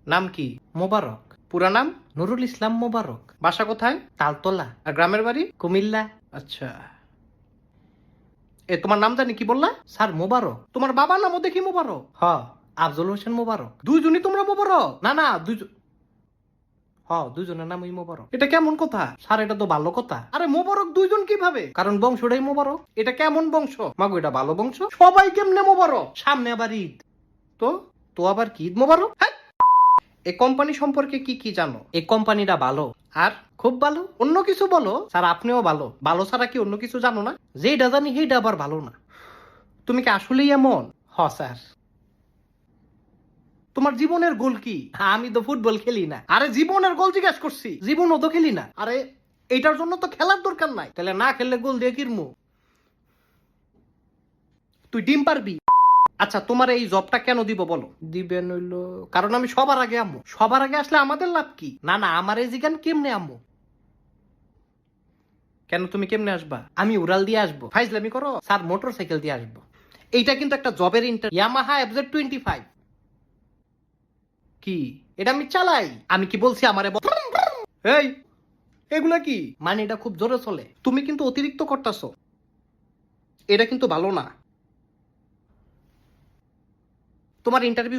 নাম কি? মোবারক। পুরা নাম? নুরুল ইসলাম মোবারক। বাসা কোথায়? তালতলা। আর গ্রামের বাড়ি? কুমিল্লা। আচ্ছা, তোমার নাম জানি কি বললা? স্যার মোবারক। তোমার বাবার নামও দেখি মোবারক। হ, আফজল হোসেন মোবারক। দুইজনই তোমরা মোবারক? না না, দুইজনের নামই মোবারক। এটা কেমন কথা? স্যার এটা তো ভালো কথা। আরে মোবারক দুইজন কিভাবে? কারণ বংশটাই মোবারক। এটা কেমন বংশ? মাগো এটা ভালো বংশ। সবাই কেমনে মোবারক? সামনে আবার ঈদ। তো তো আবার কি ঈদ মোবারক? হ্যাঁ। এই কোম্পানি সম্পর্কে কি কি জানো? এই কোম্পানিটা ভালো। আর খুব ভালো? অন্য কিছু বলো। স্যার আপনিও ভালো। ভালো ছাড়া কি অন্য কিছু জানো না? যেটা জানি সেইটা আবার ভালো না। তুমি কি আসলেই এমন? হ স্যার। তোমার জীবনের গোল কি? আমি তো ফুটবল খেলি না। আরে জীবনের গোল জিজ্ঞেস করছি। জীবনও তো খেলি না। আরে এইটার জন্য তো খেলার দরকার নাই। তাহলে না খেললে গোল দিয়ে কিরমু? তুই ডিম পারবি? আচ্ছা, তোমার এই জবটা কেন দিব বলো? দিবেন হইলো কারণ আমি সবার আগে আম্মু। সবার আগে আসলে আমাদের লাভ কি? না না, আমার এই জিগান কেমনে আম্মু? কেন তুমি কেমনে আসবা? আমি উড়াল দিয়ে আসবো। ফাইজলামি করো? স্যার মোটর সাইকেল দিয়ে আসবো। এইটা কিন্তু একটা জবের ইয়ামাহা FZ25। কি? এটা আমি চালাই। আমি কি বলছি আমারে এই এগুলা কি? মানে এটা খুব জোরে চলে। তুমি কিন্তু অতিরিক্ত করতেছো। এটা কিন্তু ভালো না। তোমার ইন্টারভিউ